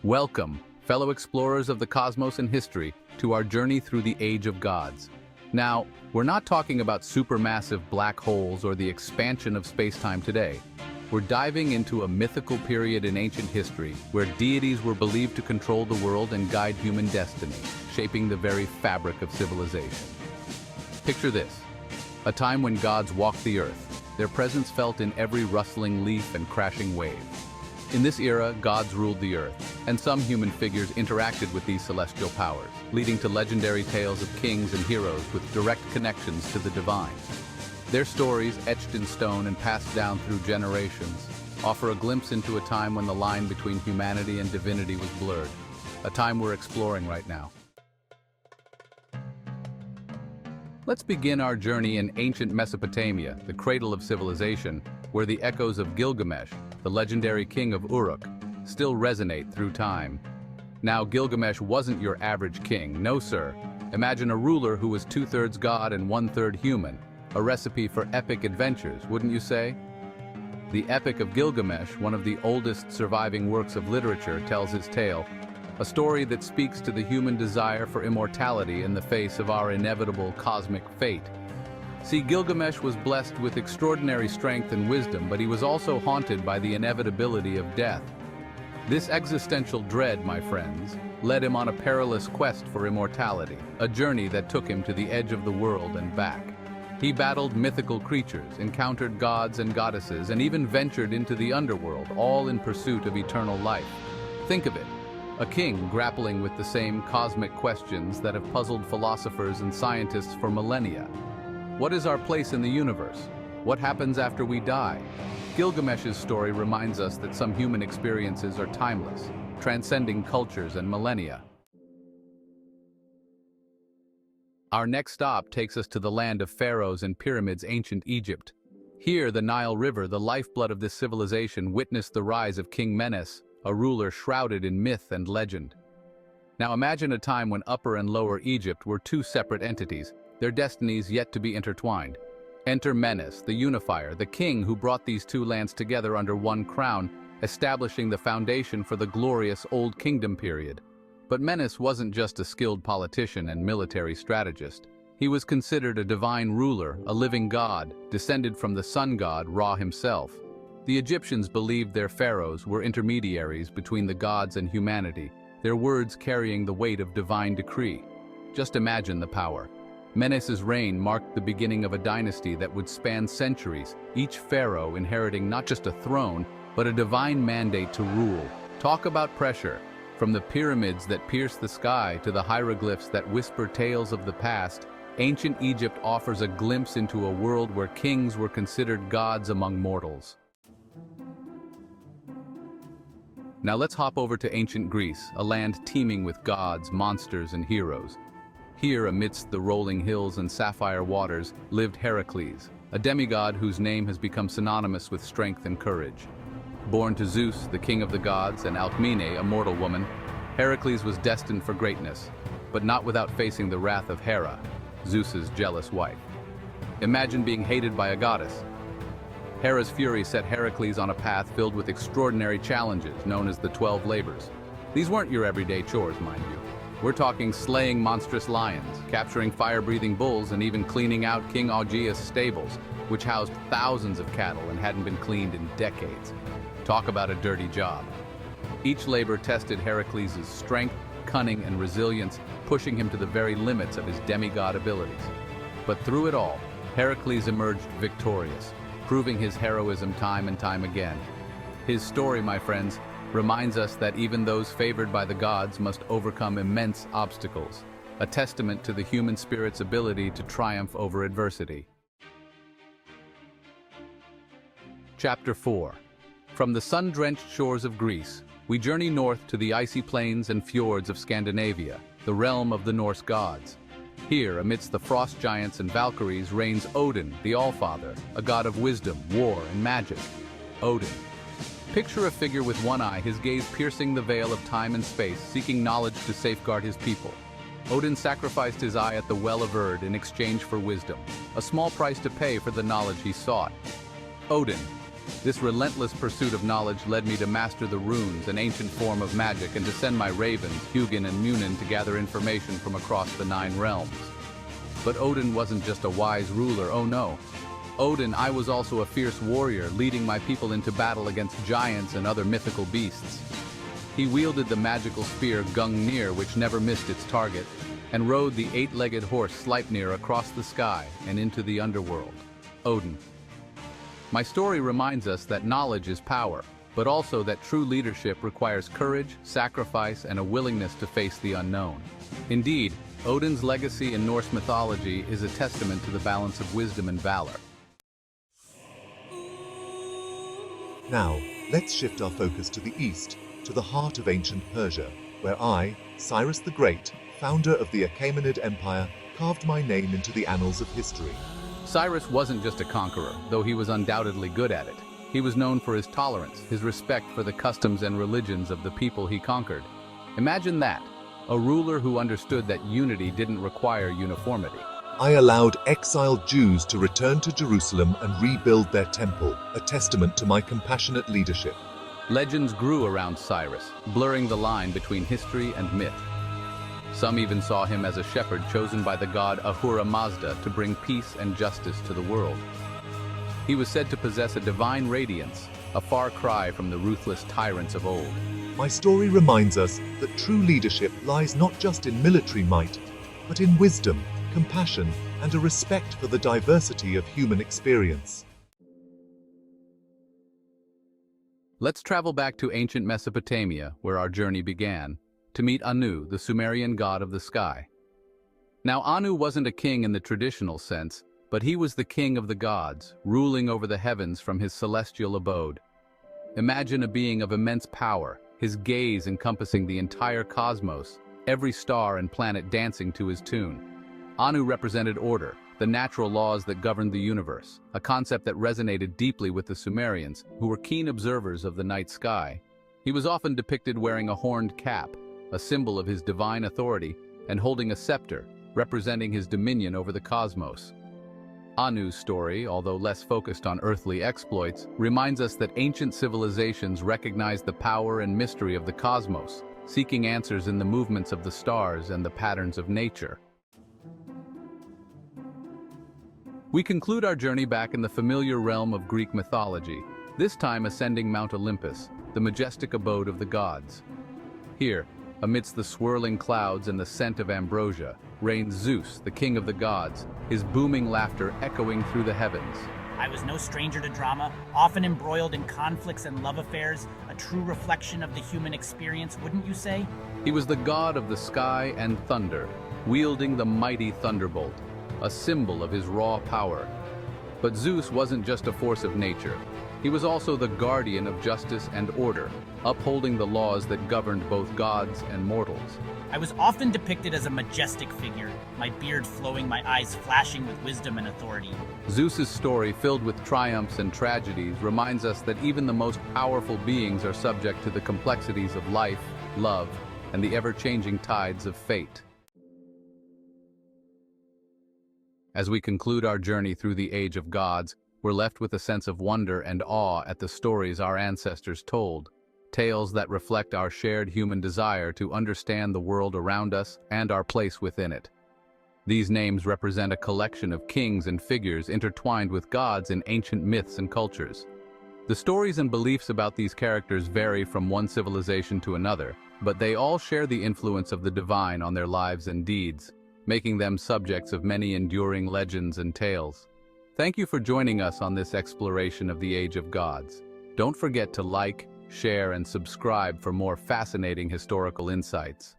Welcome, fellow explorers of the cosmos and history, to our journey through the Age of Gods. Now, we're not talking about supermassive black holes or the expansion of space-time today. We're diving into a mythical period in ancient history where deities were believed to control the world and guide human destiny, shaping the very fabric of civilization. Picture this: a time when gods walked the earth, their presence felt in every rustling leaf and crashing wave. In this era, gods ruled the earth, and some human figures interacted with these celestial powers, leading to legendary tales of kings and heroes with direct connections to the divine. Their stories, etched in stone and passed down through generations, offer a glimpse into a time when the line between humanity and divinity was blurred, a time we're exploring right now. Let's begin our journey in ancient Mesopotamia, the cradle of civilization, where the echoes of Gilgamesh, the legendary king of Uruk, still resonate through time. Now, Gilgamesh wasn't your average king, no sir. Imagine a ruler who was 2/3 god and 1/3 human, a recipe for epic adventures, wouldn't you say? The Epic of Gilgamesh, one of the oldest surviving works of literature, tells his tale, a story that speaks to the human desire for immortality in the face of our inevitable cosmic fate. See, Gilgamesh was blessed with extraordinary strength and wisdom, but he was also haunted by the inevitability of death. This existential dread, my friends, led him on a perilous quest for immortality, a journey that took him to the edge of the world and back. He battled mythical creatures, encountered gods and goddesses, and even ventured into the underworld, all in pursuit of eternal life. Think of it, a king grappling with the same cosmic questions that have puzzled philosophers and scientists for millennia. What is our place in the universe? What happens after we die? Gilgamesh's story reminds us that some human experiences are timeless, transcending cultures and millennia. Our next stop takes us to the land of pharaohs and pyramids, ancient Egypt. Here, the Nile River, the lifeblood of this civilization, witnessed the rise of King Menes, a ruler shrouded in myth and legend. Now imagine a time when Upper and Lower Egypt were two separate entities, their destinies yet to be intertwined. Enter Menes, the unifier, the king who brought these two lands together under one crown, establishing the foundation for the glorious Old Kingdom period. But Menes wasn't just a skilled politician and military strategist. He was considered a divine ruler, a living god, descended from the sun god Ra himself. The Egyptians believed their pharaohs were intermediaries between the gods and humanity, their words carrying the weight of divine decree. Just imagine the power. Menes's reign marked the beginning of a dynasty that would span centuries, each pharaoh inheriting not just a throne, but a divine mandate to rule. Talk about pressure. From the pyramids that pierce the sky to the hieroglyphs that whisper tales of the past, ancient Egypt offers a glimpse into a world where kings were considered gods among mortals. Now let's hop over to ancient Greece, a land teeming with gods, monsters, and heroes. Here, amidst the rolling hills and sapphire waters, lived Heracles, a demigod whose name has become synonymous with strength and courage. Born to Zeus, the king of the gods, and Alcmene, a mortal woman, Heracles was destined for greatness, but not without facing the wrath of Hera, Zeus's jealous wife. Imagine being hated by a goddess. Hera's fury set Heracles on a path filled with extraordinary challenges known as the 12 labors. These weren't your everyday chores, mind you. We're talking slaying monstrous lions, capturing fire-breathing bulls, and even cleaning out King Augeas' stables, which housed thousands of cattle and hadn't been cleaned in decades. Talk about a dirty job. Each labor tested Heracles' strength, cunning, and resilience, pushing him to the very limits of his demigod abilities. But through it all, Heracles emerged victorious, proving his heroism time and time again. His story, my friends, reminds us that even those favored by the gods must overcome immense obstacles, a testament to the human spirit's ability to triumph over adversity. Chapter 4. From the sun-drenched shores of Greece, we journey north to the icy plains and fjords of Scandinavia, the realm of the Norse gods. Here, amidst the frost giants and Valkyries, reigns Odin, the Allfather, a god of wisdom, war, and magic. Odin. Picture a figure with one eye, his gaze piercing the veil of time and space, seeking knowledge to safeguard his people. Odin sacrificed his eye at the Well of Erd in exchange for wisdom, a small price to pay for the knowledge he sought. Odin, This relentless pursuit of knowledge led me to master the runes, an ancient form of magic, and to send my ravens, Hugin and Munin, to gather information from across the 9 realms. But Odin wasn't just a wise ruler, oh no. I was also a fierce warrior, leading my people into battle against giants and other mythical beasts. He wielded the magical spear Gungnir, which never missed its target, and rode the 8-legged horse Sleipnir across the sky and into the underworld. Odin. My story reminds us that knowledge is power, but also that true leadership requires courage, sacrifice, and a willingness to face the unknown. Indeed, Odin's legacy in Norse mythology is a testament to the balance of wisdom and valor. Now, let's shift our focus to the east, to the heart of ancient Persia, where I, Cyrus the Great, founder of the Achaemenid Empire, carved my name into the annals of history. Cyrus wasn't just a conqueror, though he was undoubtedly good at it. He was known for his tolerance, his respect for the customs and religions of the people he conquered. Imagine that, a ruler who understood that unity didn't require uniformity. I allowed exiled Jews to return to Jerusalem and rebuild their temple, a testament to my compassionate leadership. Legends grew around Cyrus, blurring the line between history and myth. Some even saw him as a shepherd chosen by the god Ahura Mazda to bring peace and justice to the world. He was said to possess a divine radiance, a far cry from the ruthless tyrants of old. My story reminds us that true leadership lies not just in military might, but in wisdom, compassion, and a respect for the diversity of human experience. Let's travel back to ancient Mesopotamia, where our journey began, to meet Anu, the Sumerian god of the sky. Now, Anu wasn't a king in the traditional sense, but he was the king of the gods, ruling over the heavens from his celestial abode. Imagine a being of immense power, his gaze encompassing the entire cosmos, every star and planet dancing to his tune. Anu represented order, the natural laws that governed the universe, a concept that resonated deeply with the Sumerians, who were keen observers of the night sky. He was often depicted wearing a horned cap, a symbol of his divine authority, and holding a scepter, representing his dominion over the cosmos. Anu's story, although less focused on earthly exploits, reminds us that ancient civilizations recognized the power and mystery of the cosmos, seeking answers in the movements of the stars and the patterns of nature. We conclude our journey back in the familiar realm of Greek mythology, this time ascending Mount Olympus, the majestic abode of the gods. Here, amidst the swirling clouds and the scent of ambrosia, reigns Zeus, the king of the gods, his booming laughter echoing through the heavens. I was no stranger to drama, often embroiled in conflicts and love affairs, a true reflection of the human experience, wouldn't you say? He was the god of the sky and thunder, wielding the mighty thunderbolt, a symbol of his raw power. But Zeus wasn't just a force of nature. He was also the guardian of justice and order, upholding the laws that governed both gods and mortals. I was often depicted as a majestic figure, my beard flowing, my eyes flashing with wisdom and authority. Zeus's story, filled with triumphs and tragedies, reminds us that even the most powerful beings are subject to the complexities of life, love, and the ever-changing tides of fate. As we conclude our journey through the Age of Gods, we're left with a sense of wonder and awe at the stories our ancestors told, tales that reflect our shared human desire to understand the world around us and our place within it. These names represent a collection of kings and figures intertwined with gods in ancient myths and cultures. The stories and beliefs about these characters vary from one civilization to another, but they all share the influence of the divine on their lives and deeds, making them subjects of many enduring legends and tales. Thank you for joining us on this exploration of the Age of Gods. Don't forget to like, share, and subscribe for more fascinating historical insights.